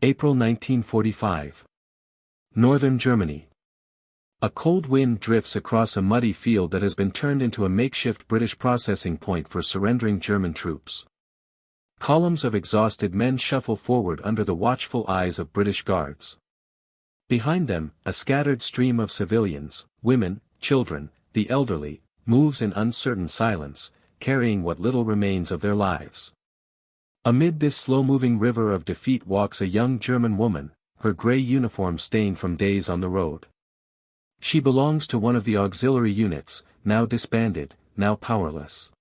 April 1945. Northern Germany. A cold wind drifts across a muddy field that has been turned into a makeshift British processing point for surrendering German troops. Columns of exhausted men shuffle forward under the watchful eyes of British guards. Behind them, a scattered stream of civilians, women, children, the elderly, moves in uncertain silence, carrying what little remains of their lives. Amid this slow-moving river of defeat walks a young German woman, her grey uniform stained from days on the road. She belongs to one of the auxiliary units, now disbanded, now powerless.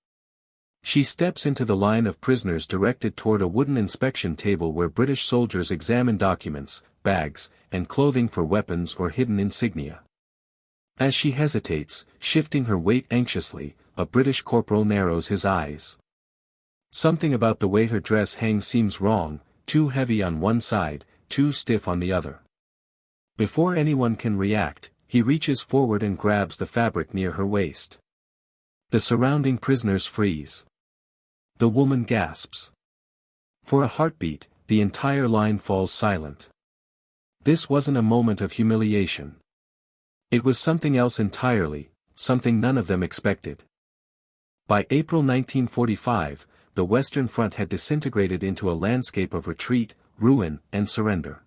She steps into the line of prisoners directed toward a wooden inspection table where British soldiers examine documents, bags, and clothing for weapons or hidden insignia. As she hesitates, shifting her weight anxiously, a British corporal narrows his eyes. Something about the way her dress hangs seems wrong, too heavy on one side, too stiff on the other. Before anyone can react, he reaches forward and grabs the fabric near her waist. The surrounding prisoners freeze. The woman gasps. For a heartbeat, the entire line falls silent. This wasn't a moment of humiliation. It was something else entirely, something none of them expected. By April 1945, the Western Front had disintegrated into a landscape of retreat, ruin, and surrender.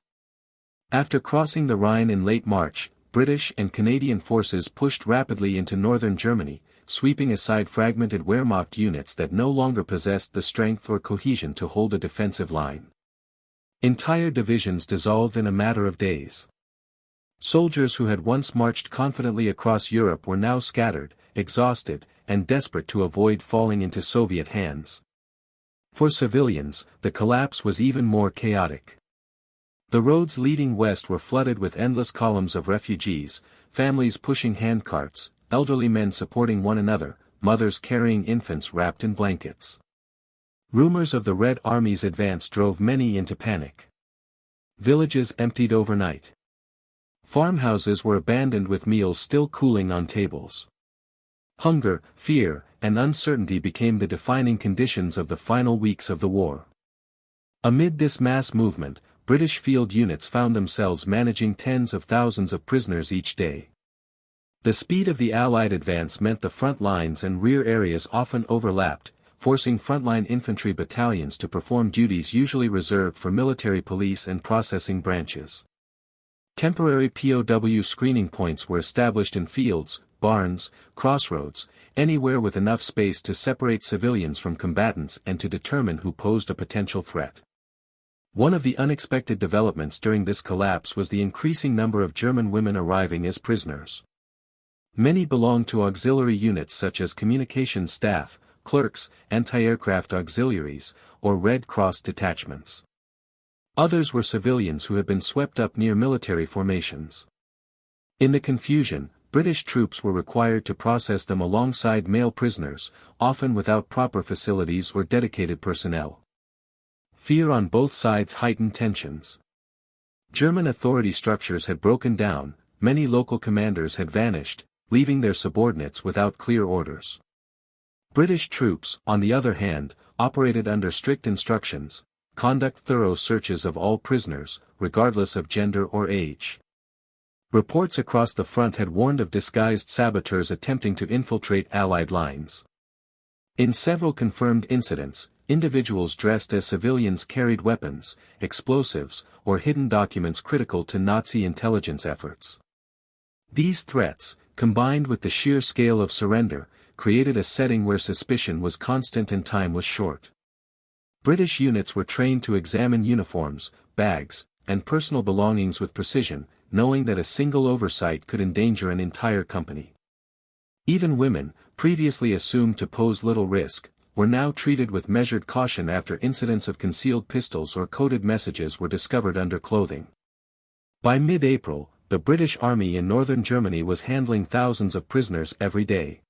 After crossing the Rhine in late March, British and Canadian forces pushed rapidly into northern Germany, sweeping aside fragmented Wehrmacht units that no longer possessed the strength or cohesion to hold a defensive line. Entire divisions dissolved in a matter of days. Soldiers who had once marched confidently across Europe were now scattered, exhausted, and desperate to avoid falling into Soviet hands. For civilians, the collapse was even more chaotic. The roads leading west were flooded with endless columns of refugees, families pushing handcarts, elderly men supporting one another, mothers carrying infants wrapped in blankets. Rumors of the Red Army's advance drove many into panic. Villages emptied overnight. Farmhouses were abandoned with meals still cooling on tables. Hunger, fear, and uncertainty became the defining conditions of the final weeks of the war. Amid this mass movement, British field units found themselves managing tens of thousands of prisoners each day. The speed of the Allied advance meant the front lines and rear areas often overlapped, forcing frontline infantry battalions to perform duties usually reserved for military police and processing branches. Temporary POW screening points were established in fields, barns, crossroads, anywhere with enough space to separate civilians from combatants and to determine who posed a potential threat. One of the unexpected developments during this collapse was the increasing number of German women arriving as prisoners. Many belonged to auxiliary units such as communications staff, clerks, anti-aircraft auxiliaries, or Red Cross detachments. Others were civilians who had been swept up near military formations. In the confusion, British troops were required to process them alongside male prisoners, often without proper facilities or dedicated personnel. Fear on both sides heightened tensions. German authority structures had broken down, many local commanders had vanished, leaving their subordinates without clear orders. British troops, on the other hand, operated under strict instructions: conduct thorough searches of all prisoners, regardless of gender or age. Reports across the front had warned of disguised saboteurs attempting to infiltrate Allied lines. In several confirmed incidents, individuals dressed as civilians carried weapons, explosives, or hidden documents critical to Nazi intelligence efforts. These threats, combined with the sheer scale of surrender, created a setting where suspicion was constant and time was short. British units were trained to examine uniforms, bags, and personal belongings with precision, knowing that a single oversight could endanger an entire company. Even women, previously assumed to pose little risk, were now treated with measured caution after incidents of concealed pistols or coded messages were discovered under clothing. By mid-April, the British Army in northern Germany was handling thousands of prisoners every day.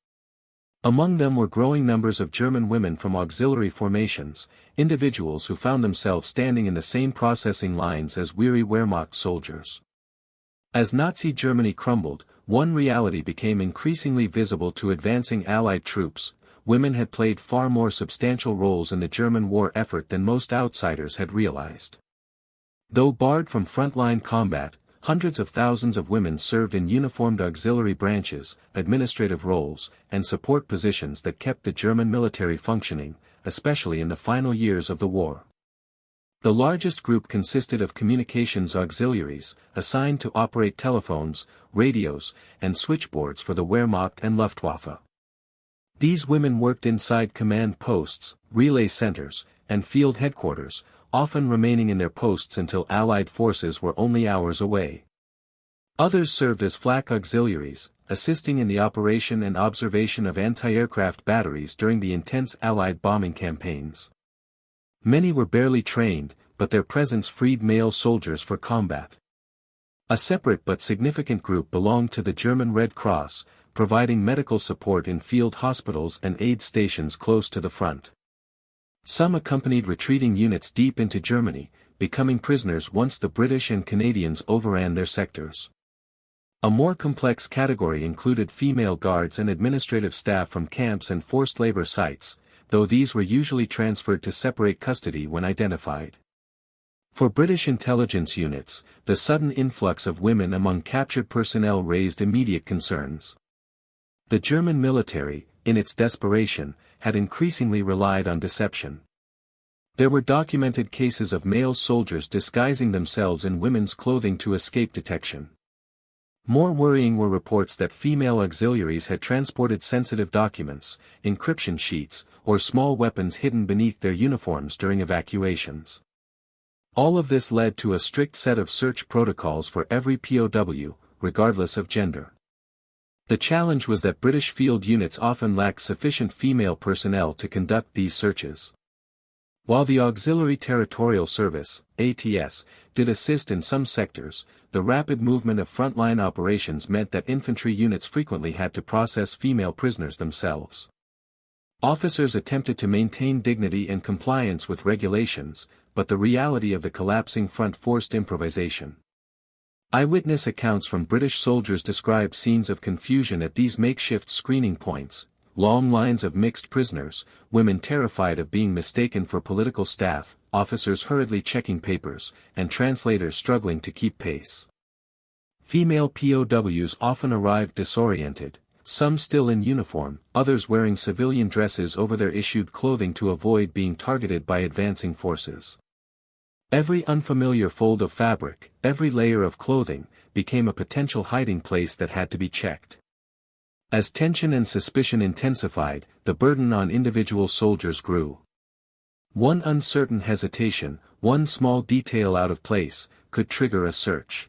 Among them were growing numbers of German women from auxiliary formations, individuals who found themselves standing in the same processing lines as weary Wehrmacht soldiers. As Nazi Germany crumbled, one reality became increasingly visible to advancing Allied troops: women had played far more substantial roles in the German war effort than most outsiders had realized. Though barred from frontline combat, hundreds of thousands of women served in uniformed auxiliary branches, administrative roles, and support positions that kept the German military functioning, especially in the final years of the war. The largest group consisted of communications auxiliaries, assigned to operate telephones, radios, and switchboards for the Wehrmacht and Luftwaffe. These women worked inside command posts, relay centers, and field headquarters, often remaining in their posts until Allied forces were only hours away. Others served as flak auxiliaries, assisting in the operation and observation of anti-aircraft batteries during the intense Allied bombing campaigns. Many were barely trained, but their presence freed male soldiers for combat. A separate but significant group belonged to the German Red Cross, providing medical support in field hospitals and aid stations close to the front. Some accompanied retreating units deep into Germany, becoming prisoners once the British and Canadians overran their sectors. A more complex category included female guards and administrative staff from camps and forced labor sites, though these were usually transferred to separate custody when identified. For British intelligence units, the sudden influx of women among captured personnel raised immediate concerns. The German military, in its desperation, had increasingly relied on deception. There were documented cases of male soldiers disguising themselves in women's clothing to escape detection. More worrying were reports that female auxiliaries had transported sensitive documents, encryption sheets, or small weapons hidden beneath their uniforms during evacuations. All of this led to a strict set of search protocols for every POW, regardless of gender. The challenge was that British field units often lacked sufficient female personnel to conduct these searches. While the Auxiliary Territorial Service, ATS, did assist in some sectors, the rapid movement of frontline operations meant that infantry units frequently had to process female prisoners themselves. Officers attempted to maintain dignity and compliance with regulations, but the reality of the collapsing front forced improvisation. Eyewitness accounts from British soldiers describe scenes of confusion at these makeshift screening points, long lines of mixed prisoners, women terrified of being mistaken for political staff, officers hurriedly checking papers, and translators struggling to keep pace. Female POWs often arrived disoriented, some still in uniform, others wearing civilian dresses over their issued clothing to avoid being targeted by advancing forces. Every unfamiliar fold of fabric, every layer of clothing, became a potential hiding place that had to be checked. As tension and suspicion intensified, the burden on individual soldiers grew. One uncertain hesitation, one small detail out of place, could trigger a search.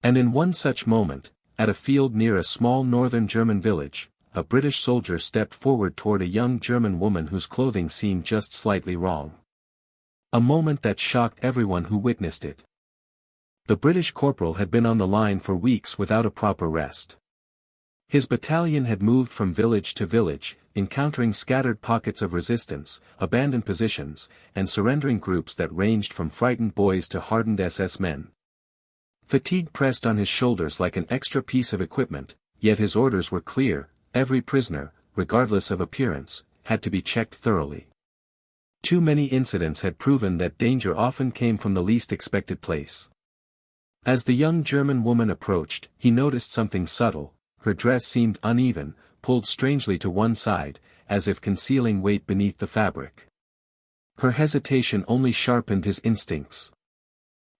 And in one such moment, at a field near a small northern German village, a British soldier stepped forward toward a young German woman whose clothing seemed just slightly wrong. A moment that shocked everyone who witnessed it. The British corporal had been on the line for weeks without a proper rest. His battalion had moved from village to village, encountering scattered pockets of resistance, abandoned positions, and surrendering groups that ranged from frightened boys to hardened SS men. Fatigue pressed on his shoulders like an extra piece of equipment, yet his orders were clear: every prisoner, regardless of appearance, had to be checked thoroughly. Too many incidents had proven that danger often came from the least expected place. As the young German woman approached, he noticed something subtle. Her dress seemed uneven, pulled strangely to one side, as if concealing weight beneath the fabric. Her hesitation only sharpened his instincts.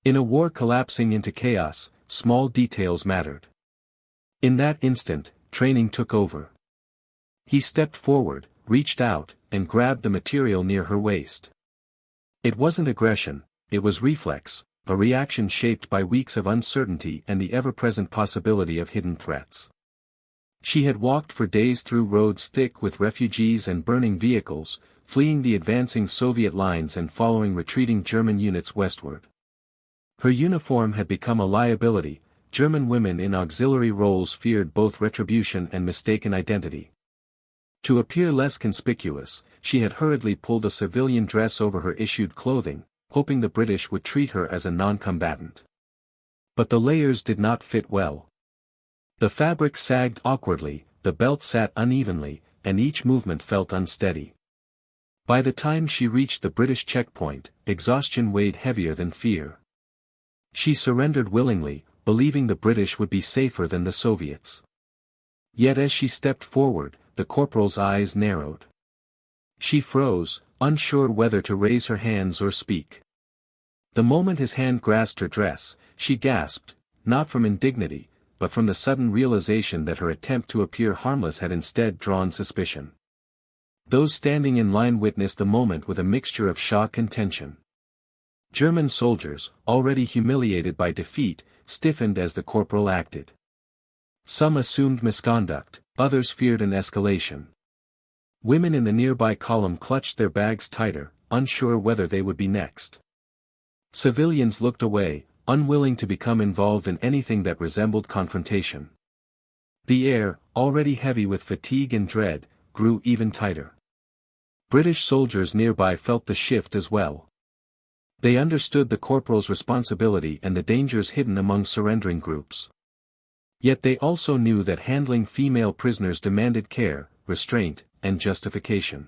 In a war collapsing into chaos, small details mattered. In that instant, training took over. He stepped forward, reached out, and grabbed the material near her waist. It wasn't aggression, it was reflex, a reaction shaped by weeks of uncertainty and the ever-present possibility of hidden threats. She had walked for days through roads thick with refugees and burning vehicles, fleeing the advancing Soviet lines and following retreating German units westward. Her uniform had become a liability. German women in auxiliary roles feared both retribution and mistaken identity. To appear less conspicuous, she had hurriedly pulled a civilian dress over her issued clothing, hoping the British would treat her as a non-combatant. But the layers did not fit well. The fabric sagged awkwardly, the belt sat unevenly, and each movement felt unsteady. By the time she reached the British checkpoint, exhaustion weighed heavier than fear. She surrendered willingly, believing the British would be safer than the Soviets. Yet as she stepped forward, the corporal's eyes narrowed. She froze, unsure whether to raise her hands or speak. The moment his hand grasped her dress, she gasped, not from indignity, but from the sudden realization that her attempt to appear harmless had instead drawn suspicion. Those standing in line witnessed the moment with a mixture of shock and tension. German soldiers, already humiliated by defeat, stiffened as the corporal acted. Some assumed misconduct, others feared an escalation. Women in the nearby column clutched their bags tighter, unsure whether they would be next. Civilians looked away, unwilling to become involved in anything that resembled confrontation. The air, already heavy with fatigue and dread, grew even tighter. British soldiers nearby felt the shift as well. They understood the corporal's responsibility and the dangers hidden among surrendering groups. Yet they also knew that handling female prisoners demanded care, restraint, and justification.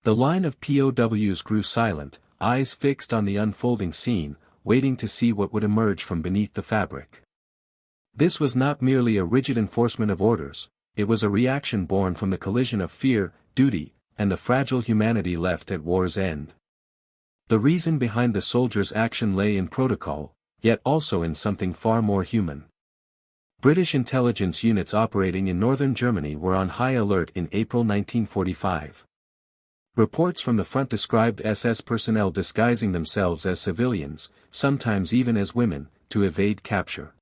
The line of POWs grew silent, eyes fixed on the unfolding scene, waiting to see what would emerge from beneath the fabric. This was not merely a rigid enforcement of orders, it was a reaction born from the collision of fear, duty, and the fragile humanity left at war's end. The reason behind the soldiers' action lay in protocol, yet also in something far more human. British intelligence units operating in northern Germany were on high alert in April 1945. Reports from the front described SS personnel disguising themselves as civilians, sometimes even as women, to evade capture.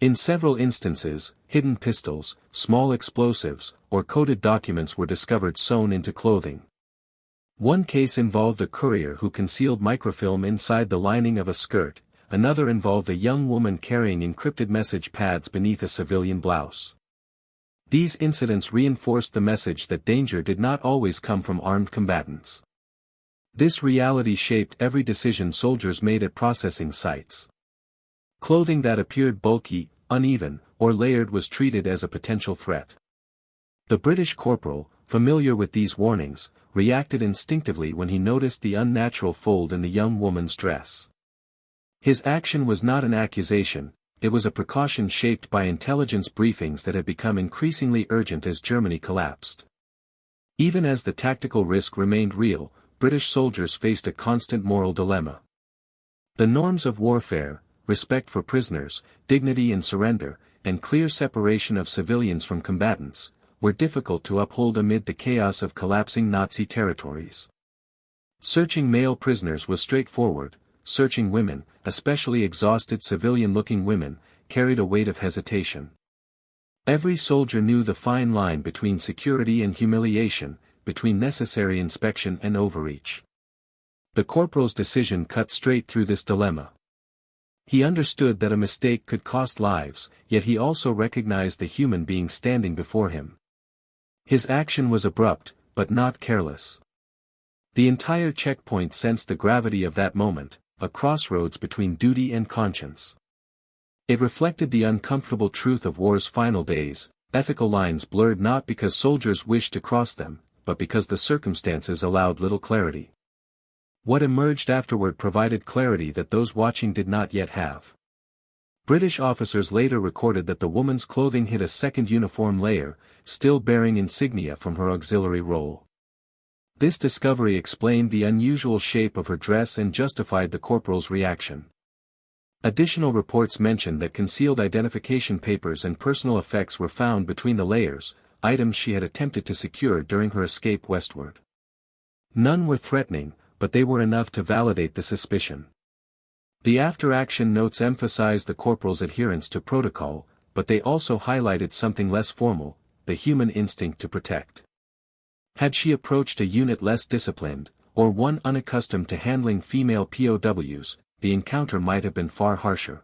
In several instances, hidden pistols, small explosives, or coded documents were discovered sewn into clothing. One case involved a courier who concealed microfilm inside the lining of a skirt, another involved a young woman carrying encrypted message pads beneath a civilian blouse. These incidents reinforced the message that danger did not always come from armed combatants. This reality shaped every decision soldiers made at processing sites. Clothing that appeared bulky, uneven, or layered was treated as a potential threat. The British corporal, familiar with these warnings, reacted instinctively when he noticed the unnatural fold in the young woman's dress. His action was not an accusation, it was a precaution shaped by intelligence briefings that had become increasingly urgent as Germany collapsed. Even as the tactical risk remained real, British soldiers faced a constant moral dilemma. The norms of warfare, respect for prisoners, dignity in surrender, and clear separation of civilians from combatants, were difficult to uphold amid the chaos of collapsing Nazi territories. Searching male prisoners was straightforward, searching women, especially exhausted civilian-looking women, carried a weight of hesitation. Every soldier knew the fine line between security and humiliation, between necessary inspection and overreach. The corporal's decision cut straight through this dilemma. He understood that a mistake could cost lives, yet he also recognized the human being standing before him. His action was abrupt, but not careless. The entire checkpoint sensed the gravity of that moment, a crossroads between duty and conscience. It reflected the uncomfortable truth of war's final days, ethical lines blurred not because soldiers wished to cross them, but because the circumstances allowed little clarity. What emerged afterward provided clarity that those watching did not yet have. British officers later recorded that the woman's clothing hid a second uniform layer, still bearing insignia from her auxiliary role. This discovery explained the unusual shape of her dress and justified the corporal's reaction. Additional reports mentioned that concealed identification papers and personal effects were found between the layers, items she had attempted to secure during her escape westward. None were threatening, but they were enough to validate the suspicion. The after-action notes emphasized the corporal's adherence to protocol, but they also highlighted something less formal, the human instinct to protect. Had she approached a unit less disciplined, or one unaccustomed to handling female POWs, the encounter might have been far harsher.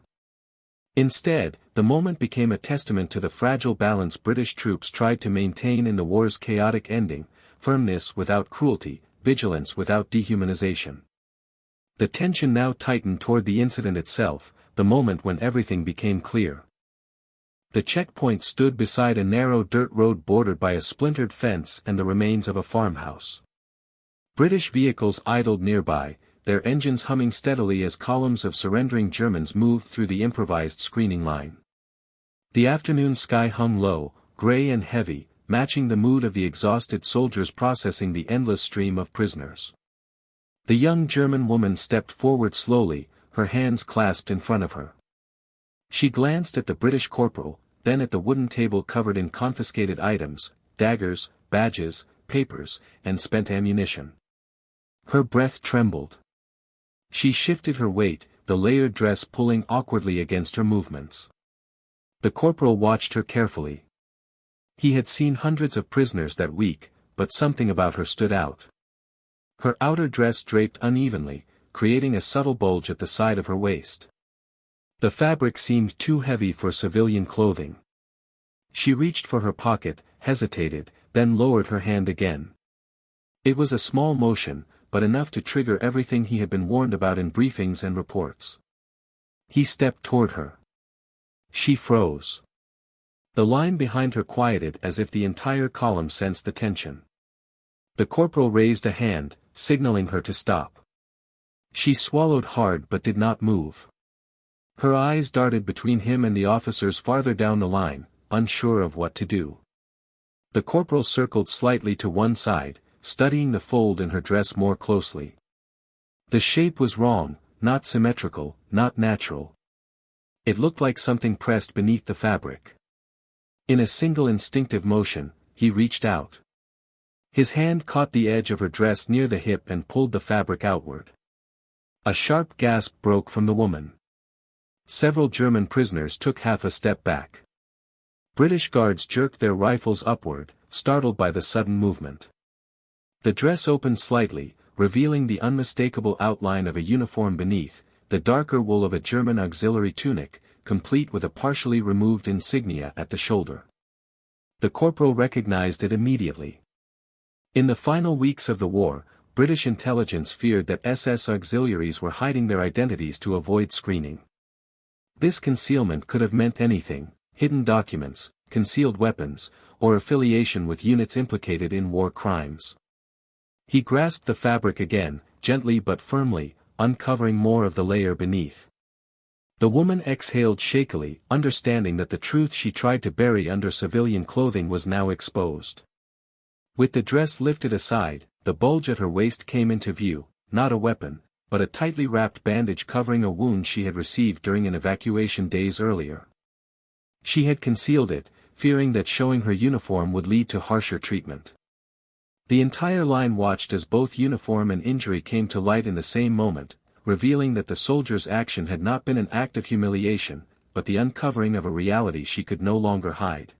Instead, the moment became a testament to the fragile balance British troops tried to maintain in the war's chaotic ending, firmness without cruelty, vigilance without dehumanization. The tension now tightened toward the incident itself, the moment when everything became clear. The checkpoint stood beside a narrow dirt road bordered by a splintered fence and the remains of a farmhouse. British vehicles idled nearby, their engines humming steadily as columns of surrendering Germans moved through the improvised screening line. The afternoon sky hung low, gray and heavy, matching the mood of the exhausted soldiers processing the endless stream of prisoners. The young German woman stepped forward slowly, her hands clasped in front of her. She glanced at the British corporal, then at the wooden table covered in confiscated items, daggers, badges, papers, and spent ammunition. Her breath trembled. She shifted her weight, the layered dress pulling awkwardly against her movements. The corporal watched her carefully. He had seen hundreds of prisoners that week, but something about her stood out. Her outer dress draped unevenly, creating a subtle bulge at the side of her waist. The fabric seemed too heavy for civilian clothing. She reached for her pocket, hesitated, then lowered her hand again. It was a small motion, but enough to trigger everything he had been warned about in briefings and reports. He stepped toward her. She froze. The line behind her quieted as if the entire column sensed the tension. The corporal raised a hand, signaling her to stop. She swallowed hard but did not move. Her eyes darted between him and the officers farther down the line, unsure of what to do. The corporal circled slightly to one side, studying the fold in her dress more closely. The shape was wrong, not symmetrical, not natural. It looked like something pressed beneath the fabric. In a single instinctive motion, he reached out. His hand caught the edge of her dress near the hip and pulled the fabric outward. A sharp gasp broke from the woman. Several German prisoners took half a step back. British guards jerked their rifles upward, startled by the sudden movement. The dress opened slightly, revealing the unmistakable outline of a uniform beneath, the darker wool of a German auxiliary tunic, complete with a partially removed insignia at the shoulder. The corporal recognized it immediately. In the final weeks of the war, British intelligence feared that SS auxiliaries were hiding their identities to avoid screening. This concealment could have meant anything: hidden documents, concealed weapons, or affiliation with units implicated in war crimes. He grasped the fabric again, gently but firmly, uncovering more of the layer beneath. The woman exhaled shakily, understanding that the truth she tried to bury under civilian clothing was now exposed. With the dress lifted aside, the bulge at her waist came into view, not a weapon, but a tightly wrapped bandage covering a wound she had received during an evacuation days earlier. She had concealed it, fearing that showing her uniform would lead to harsher treatment. The entire line watched as both uniform and injury came to light in the same moment, revealing that the soldier's action had not been an act of humiliation, but the uncovering of a reality she could no longer hide.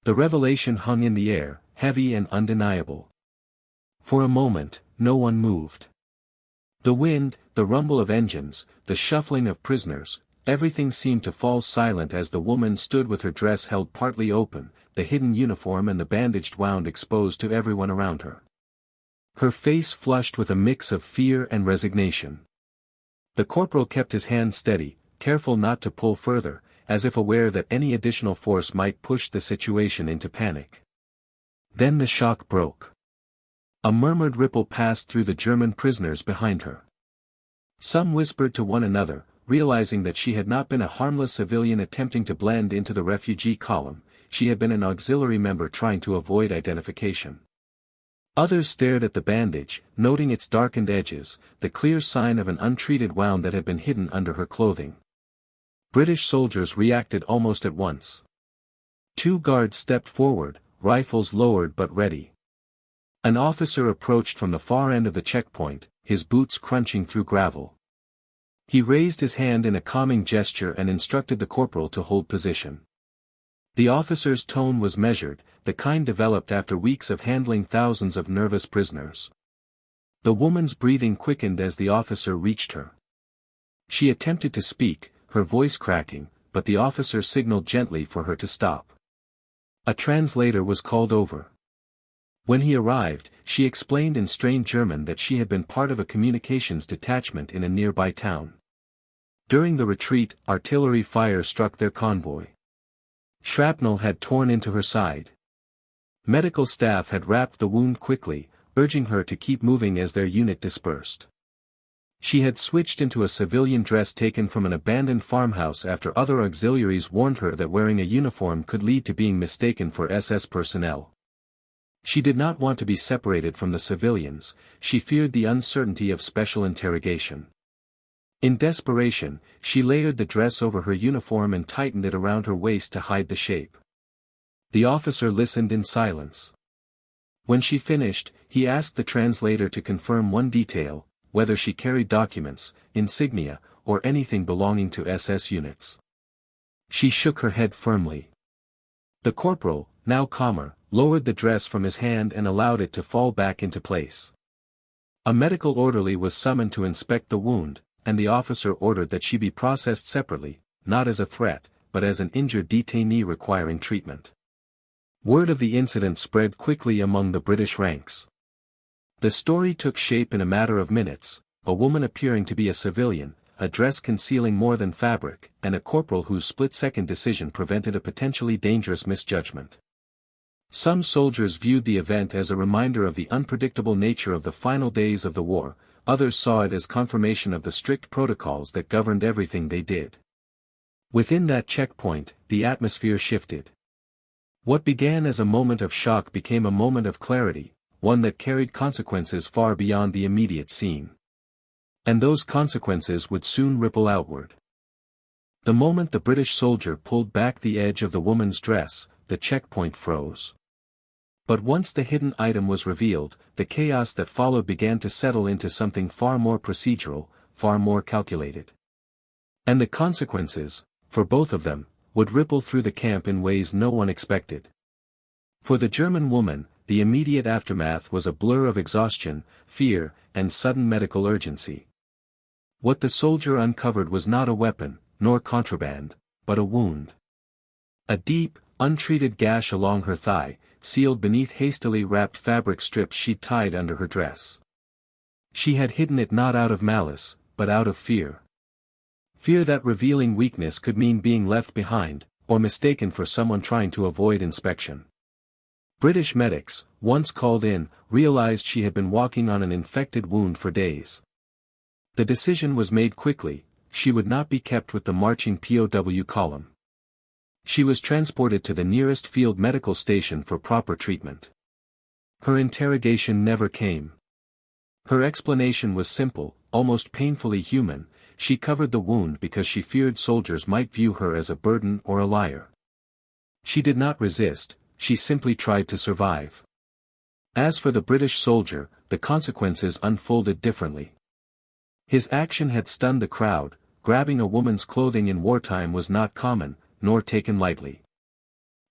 The revelation hung in the air, heavy and undeniable. For a moment, no one moved. The wind, the rumble of engines, the shuffling of prisoners, everything seemed to fall silent as the woman stood with her dress held partly open, the hidden uniform and the bandaged wound exposed to everyone around her. Her face flushed with a mix of fear and resignation. The corporal kept his hand steady, careful not to pull further, as if aware that any additional force might push the situation into panic. Then the shock broke. A murmured ripple passed through the German prisoners behind her. Some whispered to one another, realizing that she had not been a harmless civilian attempting to blend into the refugee column, she had been an auxiliary member trying to avoid identification. Others stared at the bandage, noting its darkened edges, the clear sign of an untreated wound that had been hidden under her clothing. British soldiers reacted almost at once. 2 guards stepped forward, rifles lowered but ready. An officer approached from the far end of the checkpoint, his boots crunching through gravel. He raised his hand in a calming gesture and instructed the corporal to hold position. The officer's tone was measured, the kind developed after weeks of handling thousands of nervous prisoners. The woman's breathing quickened as the officer reached her. She attempted to speak, her voice cracking, but the officer signaled gently for her to stop. A translator was called over. When he arrived, she explained in strained German that she had been part of a communications detachment in a nearby town. During the retreat, artillery fire struck their convoy. Shrapnel had torn into her side. Medical staff had wrapped the wound quickly, urging her to keep moving as their unit dispersed. She had switched into a civilian dress taken from an abandoned farmhouse after other auxiliaries warned her that wearing a uniform could lead to being mistaken for SS personnel. She did not want to be separated from the civilians, she feared the uncertainty of special interrogation. In desperation, she layered the dress over her uniform and tightened it around her waist to hide the shape. The officer listened in silence. When she finished, he asked the translator to confirm one detail, whether she carried documents, insignia, or anything belonging to SS units. She shook her head firmly. The corporal, now calmer, lowered the dress from his hand and allowed it to fall back into place. A medical orderly was summoned to inspect the wound, and the officer ordered that she be processed separately, not as a threat, but as an injured detainee requiring treatment. Word of the incident spread quickly among the British ranks. The story took shape in a matter of minutes, a woman appearing to be a civilian, a dress concealing more than fabric, and a corporal whose split-second decision prevented a potentially dangerous misjudgment. Some soldiers viewed the event as a reminder of the unpredictable nature of the final days of the war, others saw it as confirmation of the strict protocols that governed everything they did. Within that checkpoint, the atmosphere shifted. What began as a moment of shock became a moment of clarity, one that carried consequences far beyond the immediate scene. And those consequences would soon ripple outward. The moment the British soldier pulled back the edge of the woman's dress, the checkpoint froze. But once the hidden item was revealed, the chaos that followed began to settle into something far more procedural, far more calculated. And the consequences, for both of them, would ripple through the camp in ways no one expected. For the German woman, the immediate aftermath was a blur of exhaustion, fear, and sudden medical urgency. What the soldier uncovered was not a weapon, nor contraband, but a wound. A deep, untreated gash along her thigh, sealed beneath hastily wrapped fabric strips she'd tied under her dress. She had hidden it not out of malice, but out of fear. Fear that revealing weakness could mean being left behind, or mistaken for someone trying to avoid inspection. British medics, once called in, realized she had been walking on an infected wound for days. The decision was made quickly, she would not be kept with the marching POW column. She was transported to the nearest field medical station for proper treatment. Her interrogation never came. Her explanation was simple, almost painfully human. She covered the wound because she feared soldiers might view her as a burden or a liar. She did not resist, she simply tried to survive. As for the British soldier, the consequences unfolded differently. His action had stunned the crowd. Grabbing a woman's clothing in wartime was not common, nor taken lightly.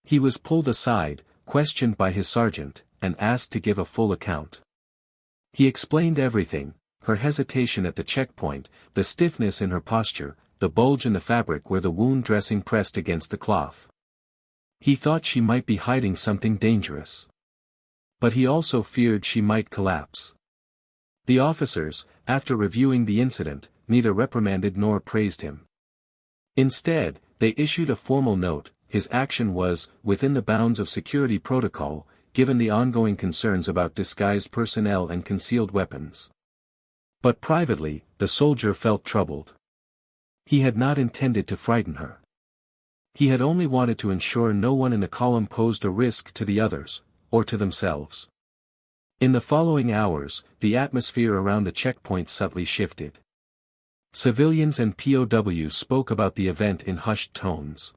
He was pulled aside, questioned by his sergeant, and asked to give a full account. He explained everything: her hesitation at the checkpoint, the stiffness in her posture, the bulge in the fabric where the wound dressing pressed against the cloth. He thought she might be hiding something dangerous. But he also feared she might collapse. The officers, after reviewing the incident, neither reprimanded nor praised him. Instead, they issued a formal note: his action was within the bounds of security protocol, given the ongoing concerns about disguised personnel and concealed weapons. But privately, the soldier felt troubled. He had not intended to frighten her. He had only wanted to ensure no one in the column posed a risk to the others, or to themselves. In the following hours, the atmosphere around the checkpoint subtly shifted. Civilians and POWs spoke about the event in hushed tones.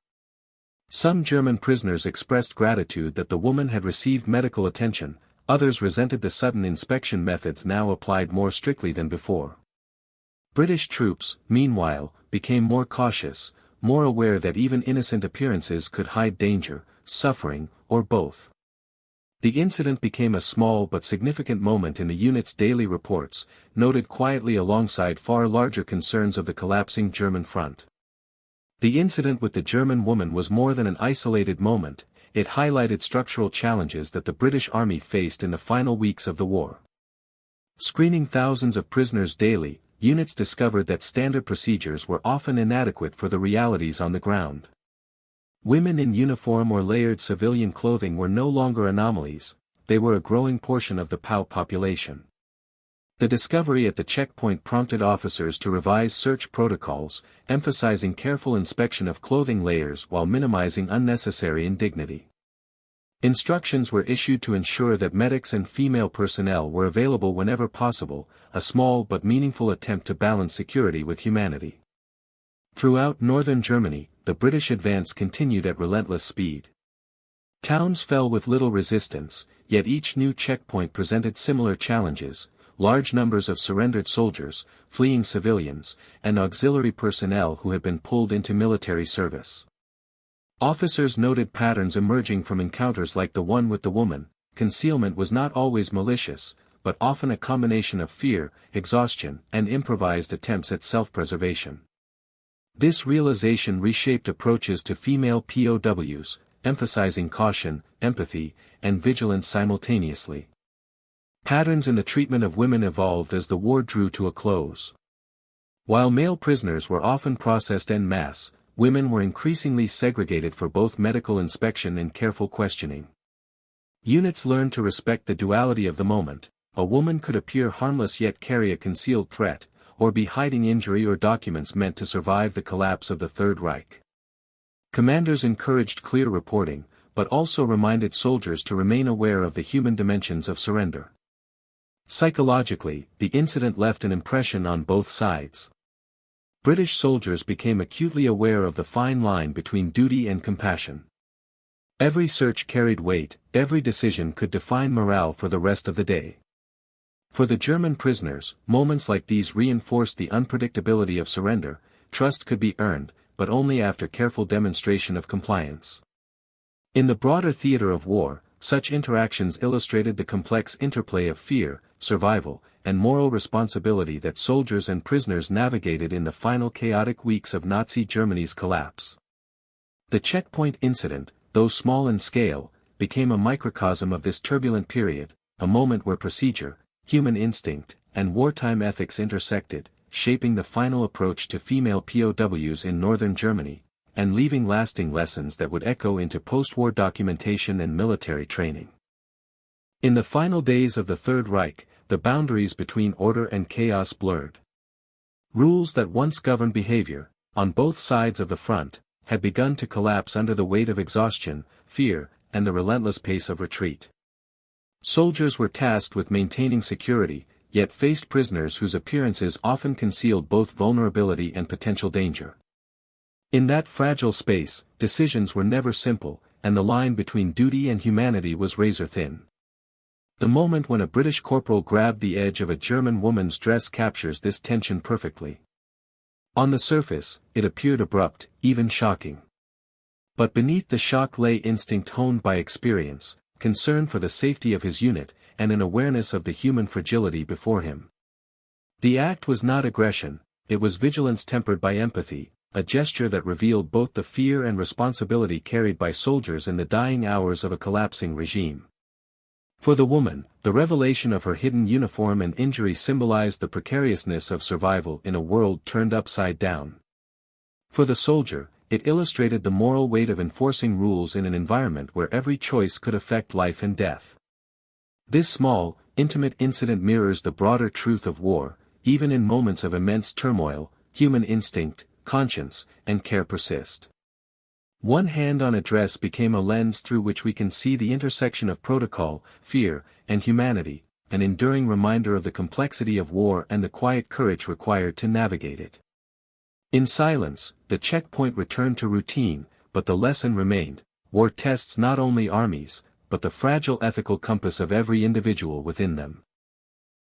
Some German prisoners expressed gratitude that the woman had received medical attention, others resented the sudden inspection methods now applied more strictly than before. British troops, meanwhile, became more cautious, more aware that even innocent appearances could hide danger, suffering, or both. The incident became a small but significant moment in the unit's daily reports, noted quietly alongside far larger concerns of the collapsing German front. The incident with the German woman was more than an isolated moment, it highlighted structural challenges that the British Army faced in the final weeks of the war. Screening thousands of prisoners daily, units discovered that standard procedures were often inadequate for the realities on the ground. Women in uniform or layered civilian clothing were no longer anomalies, they were a growing portion of the POW population. The discovery at the checkpoint prompted officers to revise search protocols, emphasizing careful inspection of clothing layers while minimizing unnecessary indignity. Instructions were issued to ensure that medics and female personnel were available whenever possible, a small but meaningful attempt to balance security with humanity. Throughout northern Germany, the British advance continued at relentless speed. Towns fell with little resistance, yet each new checkpoint presented similar challenges: large numbers of surrendered soldiers, fleeing civilians, and auxiliary personnel who had been pulled into military service. Officers noted patterns emerging from encounters like the one with the woman. Concealment was not always malicious, but often a combination of fear, exhaustion, and improvised attempts at self-preservation. This realization reshaped approaches to female POWs, emphasizing caution, empathy, and vigilance simultaneously. Patterns in the treatment of women evolved as the war drew to a close. While male prisoners were often processed en masse, women were increasingly segregated for both medical inspection and careful questioning. Units learned to respect the duality of the moment: a woman could appear harmless yet carry a concealed threat, or be hiding injury or documents meant to survive the collapse of the Third Reich. Commanders encouraged clear reporting, but also reminded soldiers to remain aware of the human dimensions of surrender. Psychologically, the incident left an impression on both sides. British soldiers became acutely aware of the fine line between duty and compassion. Every search carried weight, every decision could define morale for the rest of the day. For the German prisoners, moments like these reinforced the unpredictability of surrender. Trust could be earned, but only after careful demonstration of compliance. In the broader theater of war, such interactions illustrated the complex interplay of fear, survival, and moral responsibility that soldiers and prisoners navigated in the final chaotic weeks of Nazi Germany's collapse. The checkpoint incident, though small in scale, became a microcosm of this turbulent period, a moment where procedure, human instinct, and wartime ethics intersected, shaping the final approach to female POWs in northern Germany, and leaving lasting lessons that would echo into post-war documentation and military training. In the final days of the Third Reich, the boundaries between order and chaos blurred. Rules that once governed behavior, on both sides of the front, had begun to collapse under the weight of exhaustion, fear, and the relentless pace of retreat. Soldiers were tasked with maintaining security, yet faced prisoners whose appearances often concealed both vulnerability and potential danger. In that fragile space, decisions were never simple, and the line between duty and humanity was razor-thin. The moment when a British corporal grabbed the edge of a German woman's dress captures this tension perfectly. On the surface, it appeared abrupt, even shocking. But beneath the shock lay instinct honed by experience, concern for the safety of his unit, and an awareness of the human fragility before him. The act was not aggression, it was vigilance tempered by empathy, a gesture that revealed both the fear and responsibility carried by soldiers in the dying hours of a collapsing regime. For the woman, the revelation of her hidden uniform and injury symbolized the precariousness of survival in a world turned upside down. For the soldier, it illustrated the moral weight of enforcing rules in an environment where every choice could affect life and death. This small, intimate incident mirrors the broader truth of war: even in moments of immense turmoil, human instinct, conscience, and care persist. One hand on a dress became a lens through which we can see the intersection of protocol, fear, and humanity, an enduring reminder of the complexity of war and the quiet courage required to navigate it. In silence, the checkpoint returned to routine, but the lesson remained: war tests not only armies, but the fragile ethical compass of every individual within them.